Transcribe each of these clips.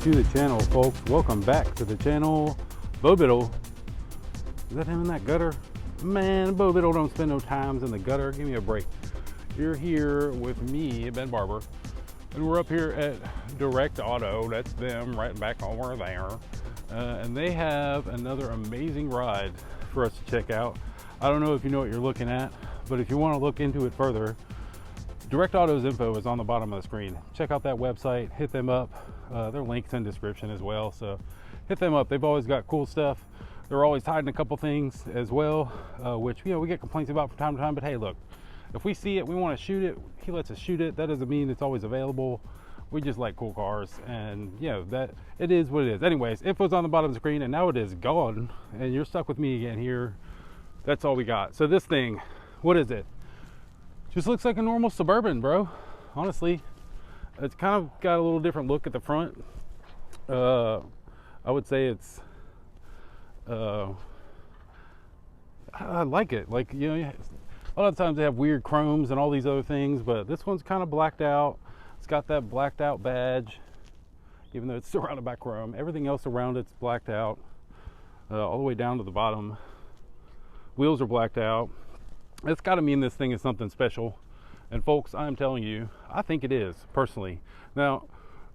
to the channel, folks. Welcome back to the channel. Bo Biddle, is that him in that gutter? Man, Bo Biddle don't spend no times in the gutter. Give me a break. You're here with me, Ben Barber, and we're up here at Direct Auto. That's them right back over there, and they have another amazing ride for us to check out. I don't know if you know what you're looking at, but if you want to look into it further, Direct Auto's info is on the bottom of the screen. Check out that website, hit them up. Their link's in the description as well, so hit them up. They've always got cool stuff. They're always hiding a couple things as well, which, you know, we get complaints about from time to time, but hey, look, if we see it, we want to shoot it, he lets us shoot it. That doesn't mean it's always available. We just like cool cars, and you know, that it is what it is. Anyways, info's on the bottom of the screen, and now it is gone, and you're stuck with me again here. That's all we got. So this thing, what is it? Just looks like a normal Suburban, bro. Honestly, it's kind of got a little different look at the front. I would say it's I like it. Like, you know, a lot of times they have weird chromes and all these other things, but this one's kind of blacked out. It's got that blacked out badge, even though it's surrounded by chrome. Everything else around it's blacked out, all the way down to the bottom. Wheels are blacked out. It's got to mean this thing is something special, and folks, I'm telling you, I think it is, personally. Now,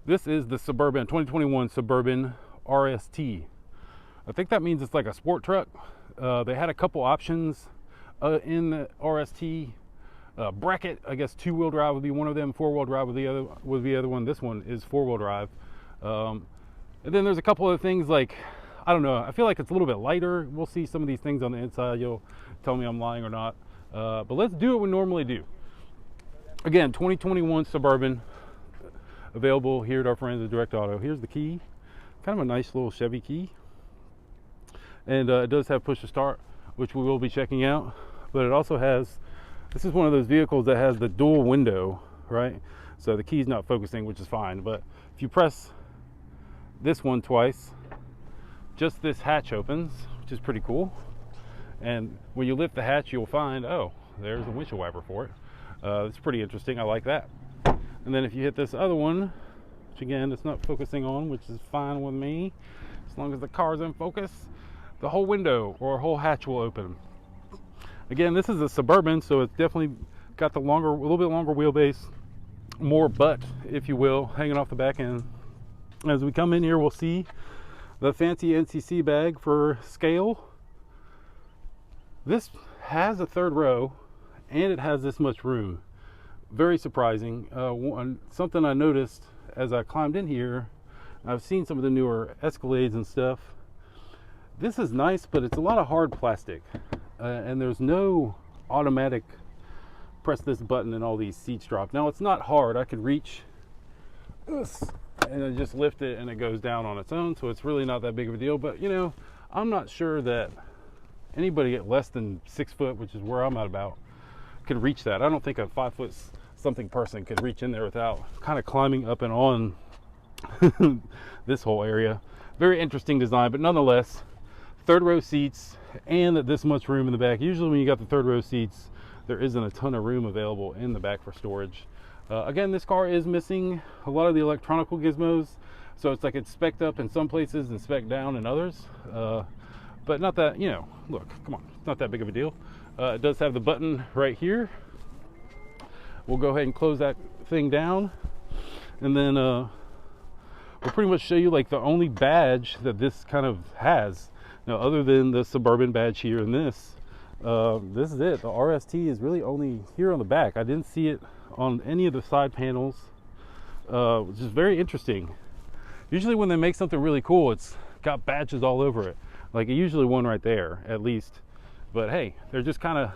this is the Suburban 2021 Suburban RST. I think that means it's like a sport truck. They had a couple options in the RST. Bracket, I guess 2-wheel drive would be one of them, 4-wheel drive would be the other one. This one is 4-wheel drive. And then there's a couple of things like, I don't know, I feel like it's a little bit lighter. We'll see some of these things on the inside. You'll tell me I'm lying or not. But let's do what we normally do. Again, 2021 Suburban, available here at our friends at Direct Auto. Here's the key, kind of a nice little Chevy key. And it does have push to start, which we will be checking out. But it also has, this is one of those vehicles that has the dual window, right? So the key's not focusing, which is fine. But if you press this one twice, just this hatch opens, which is pretty cool. And when you lift the hatch, you'll find, oh, there's a windshield wiper for it. It's pretty interesting. I like that. And then if you hit this other one, which again, it's not focusing on, which is fine with me, as long as the car's in focus, the whole window or whole hatch will open. Again, this is a Suburban, so it's definitely got the longer, a little bit longer wheelbase, more butt, if you will, hanging off the back end. As we come in here, we'll see the fancy NCC bag for scale. This has a third row, and it has this much room. Very surprising. Something I noticed as I climbed in here, I've seen some of the newer Escalades and stuff. This is nice, but it's a lot of hard plastic, and there's no automatic press this button and all these seats drop. Now, it's not hard. I could reach this and I just lift it and it goes down on its own, so it's really not that big of a deal. But you know, I'm not sure that anybody at less than 6 foot, which is where I'm at about, could reach that. I don't think a 5 foot something person could reach in there without kind of climbing up and on this whole area. Very interesting design, but nonetheless, third row seats and this much room in the back. Usually when you got the third row seats, there isn't a ton of room available in the back for storage. Again, this car is missing a lot of the electronical gizmos, so it's like it's spec'd up in some places and spec'd down in others. But not that, you know, look, come on, it's not that big of a deal. It does have the button right here. We'll go ahead and close that thing down, and then we'll pretty much show you like the only badge that this kind of has. Now, other than the Suburban badge here and this is it. The RST is really only here on the back. I didn't see it on any of the side panels, which is very interesting. Usually when they make something really cool, it's got badges all over it. Like usually one right there, at least. But hey, they're just kind of,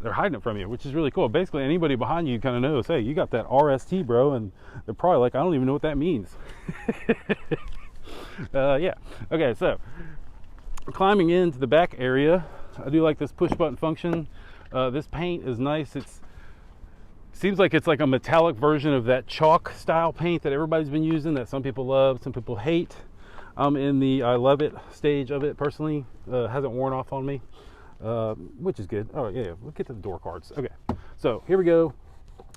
they're hiding it from you, which is really cool. Basically, anybody behind you kind of knows, hey, you got that RST, bro, and they're probably like, I don't even know what that means. Yeah. Okay, so climbing into the back area, I do like this push button function. This paint is nice. Seems like it's like a metallic version of that chalk style paint that everybody's been using, that some people love, some people hate. I'm in the I love it stage of it personally. Hasn't worn off on me, which is good. Oh yeah, we'll get to the door cards. Okay, so here we go.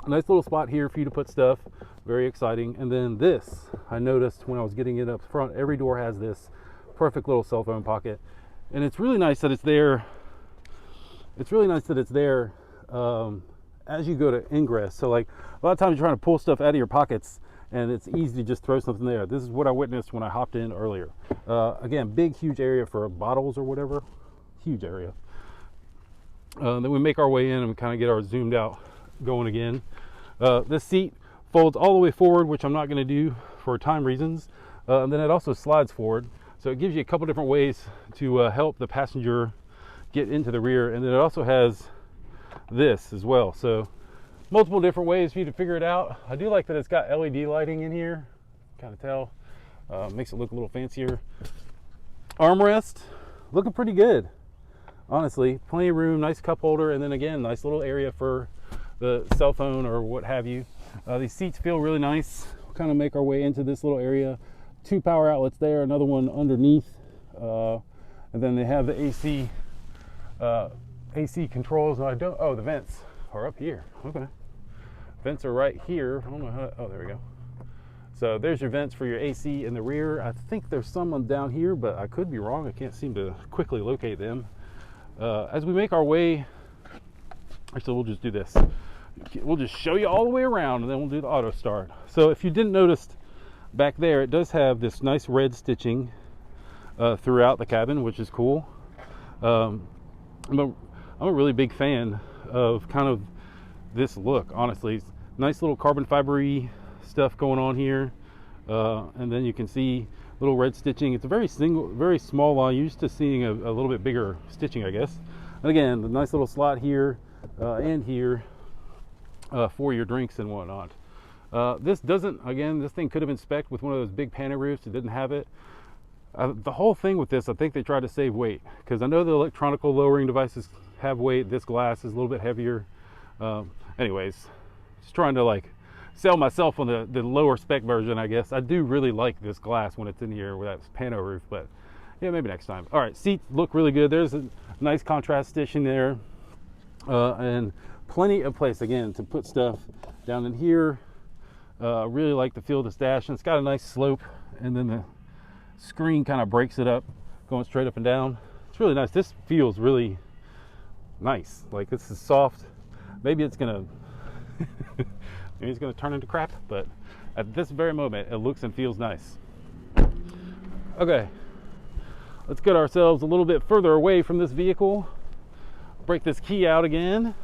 A nice little spot here for you to put stuff, very exciting. And then this, I noticed when I was getting it up front, every door has this perfect little cell phone pocket. And it's really nice that it's there. It's really nice that it's there as you go to ingress. So like a lot of times you're trying to pull stuff out of your pockets and it's easy to just throw something there. This is what I witnessed when I hopped in earlier. Again, big, huge area for bottles or whatever, huge area. Then we make our way in and kind of get our zoomed out going again. This seat folds all the way forward, which I'm not going to do for time reasons. And then it also slides forward. So it gives you a couple different ways to help the passenger get into the rear. And then it also has this as well. So multiple different ways for you to figure it out. I do like that it's got LED lighting in here. Kind of tell. Makes it look a little fancier. Armrest, looking pretty good. Honestly, plenty of room, nice cup holder, and then again, nice little area for the cell phone or what have you. These seats feel really nice. We'll kind of make our way into this little area. 2 power outlets there, another one underneath, and then they have the AC controls. No, I don't. Oh, the vents are up here. Okay, vents are right here. I don't know how. Oh, there we go. So there's your vents for your AC in the rear. I think there's some down here, but I could be wrong. I can't seem to quickly locate them. As we make our way, actually we'll just do this. We'll just show you all the way around and then we'll do the auto start. So if you didn't notice back there, it does have this nice red stitching throughout the cabin, which is cool. I'm a really big fan of kind of this look, honestly. Nice little carbon fibery stuff going on here. And then you can see little red stitching. It's a very small line. You're used to seeing a little bit bigger stitching, I guess. And again, the nice little slot here and here for your drinks and whatnot. This doesn't, again, this thing could have been spec'd with one of those big panic roofs. It didn't have it. The whole thing with this, I think they tried to save weight, because I know the electronical lowering devices have weight. This glass is a little bit heavier. Anyways, just trying to like sell myself on the lower spec version, I guess. I do really like this glass when it's in here with that pano roof, but yeah, maybe next time. All right, seats look really good. There's a nice contrast stitching there, and plenty of place again to put stuff down in here. Really like the feel of this dash, and it's got a nice slope, and then the screen kind of breaks it up, going straight up and down. It's really nice. This feels really nice. Like, this is soft. Maybe it's gonna maybe it's gonna turn into crap, but at this very moment it looks and feels nice. Okay, let's get ourselves a little bit further away from this vehicle, break this key out again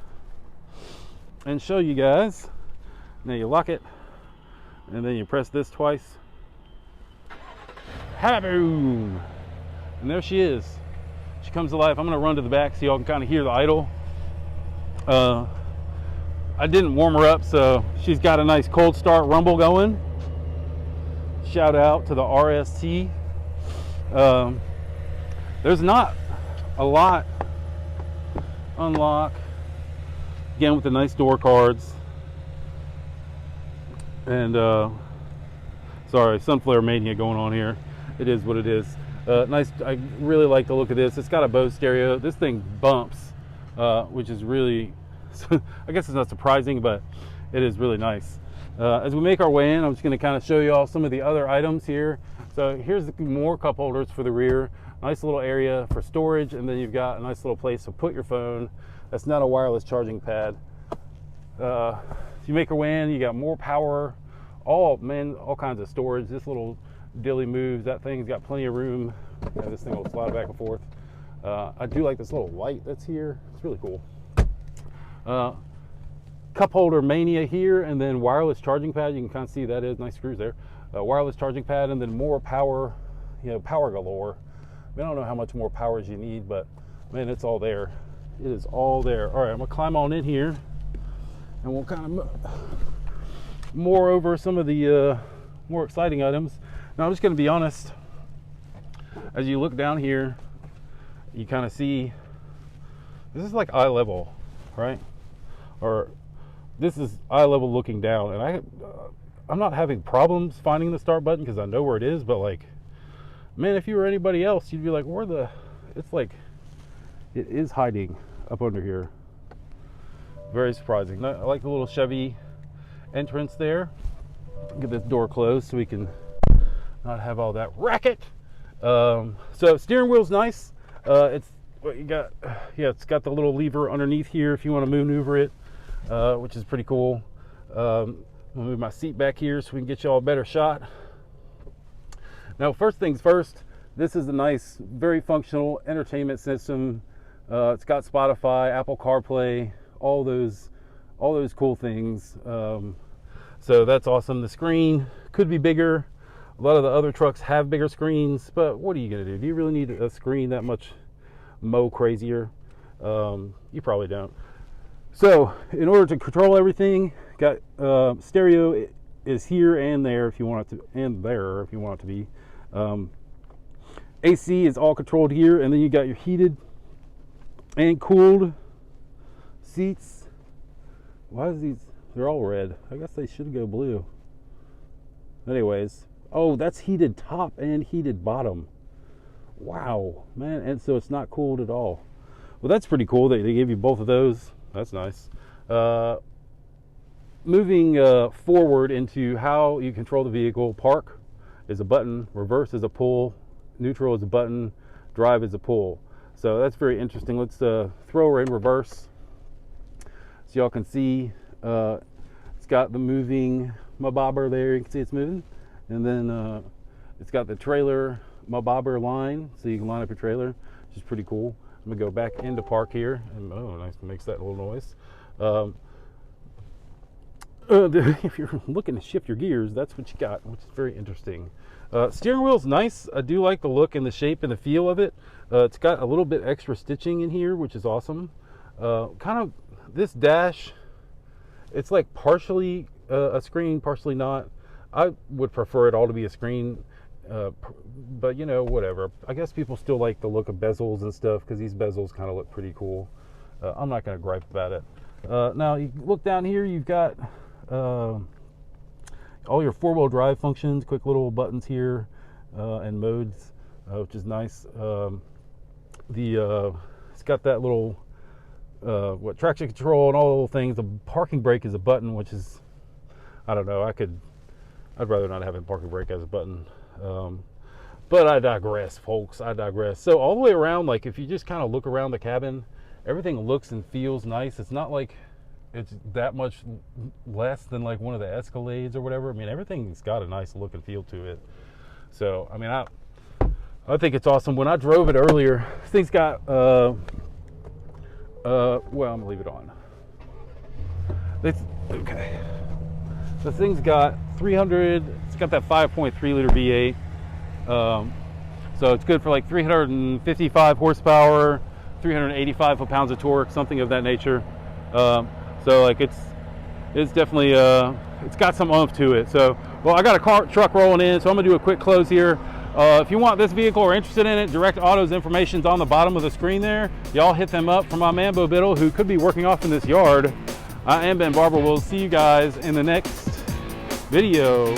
and show you guys. Now you lock it and then you press this twice. Ha-boom! And there she is. She comes to life. I'm gonna run to the back so y'all can kind of hear the idle. I didn't warm her up, so she's got a nice cold start rumble going. Shout out to the RST. There's not a lot. Unlock. Again with the nice door cards. And sorry, sunflare mania going on here. It is what it is. Nice. I really like the look of this. It's got a Bose stereo. This thing bumps, which is really, I guess it's not surprising, but it is really nice. As we make our way in, I'm just going to kind of show you all some of the other items here. So here's more cup holders for the rear. Nice little area for storage, and then you've got a nice little place to put your phone. That's not a wireless charging pad. As you make your way in, you got more power. All kinds of storage. This little dilly moves. That thing's got plenty of room. Yeah, this thing will slide back and forth. I do like this little light that's here. It's really cool. Cup holder mania here, and then wireless charging pad. You can kind of see that is nice screws there. Wireless charging pad, and then more power. Power galore. I don't know how much more power you need, but man, it's all there. It is all there. All right, I'm gonna climb on in here, and we'll kind of more over some of the more exciting items. Now, I'm just gonna be honest. As you look down here, you kind of see this is like eye level, right? Or this is eye level looking down, and I'm not having problems finding the start button because I know where it is, but like, man, if you were anybody else, you'd be like, it's like, it is hiding up under here. Very surprising. I like the little Chevy entrance there. Get this door closed so we can not have all that racket. So steering wheel's nice. It's what you got. Yeah, it's got the little lever underneath here if you want to maneuver it, which is pretty cool. I'll move my seat back here so we can get you all a better shot. Now, first things first, this is a nice, very functional entertainment system. It's got Spotify, Apple CarPlay, all those cool things. So that's awesome. The screen could be bigger. A lot of the other trucks have bigger screens, but what are you gonna do? Do you really need a screen that much crazier? You probably don't. So in order to control everything, got stereo is here and there if you want it to, and there if you want it to be. AC is all controlled here, and then you got your heated and cooled seats. Why is these? They're all red. I guess they should go blue. Anyways, oh, that's heated top and heated bottom. Wow, man, and so it's not cooled at all. Well, that's pretty cool. They gave you both of those. That's nice. Moving forward into how you control the vehicle. Park is a button, reverse is a pull, neutral is a button, drive is a pull. So that's very interesting. Let's throw her in reverse so y'all can see. It's got the moving bobber there. You can see it's moving. And then it's got the trailer bobber line, so you can line up your trailer, which is pretty cool. I'm gonna go back into park here, and oh, nice, makes that little noise. If you're looking to shift your gears, that's what you got, which is very interesting. Steering wheel's nice. I do like the look and the shape and the feel of it. It's got a little bit extra stitching in here, which is awesome. Kind of this dash, it's like partially a screen, partially not. I would prefer it all to be a screen, but you know, whatever. I guess people still like the look of bezels and stuff because these bezels kind of look pretty cool. I'm not going to gripe about it. Now you look down here, you've got all your four-wheel drive functions, quick little buttons here, and modes, which is nice. It's got that little traction control and all the little things. The parking brake is a button, which is, I don't know, I'd rather not have a parking brake as a button. But I digress, folks. I digress. So all the way around, like if you just kind of look around the cabin, everything looks and feels nice. It's not like it's that much less than like one of the Escalades or whatever. I mean, everything's got a nice look and feel to it. So I mean, I think it's awesome. When I drove it earlier, this thing's got well, I'm gonna leave it on. Okay. The thing's got 300. It's got that 5.3 liter V8. So it's good for like 355 horsepower, 385 foot-pounds of torque, something of that nature. So like it's definitely it's got some oomph to it. So well, I got a truck rolling in, so I'm gonna do a quick close here. If you want this vehicle or interested in it, Direct Auto's information's on the bottom of the screen there. Y'all hit them up for my man Bo Biddle, who could be working off in this yard. I am Ben Barber. We'll see you guys in the next video.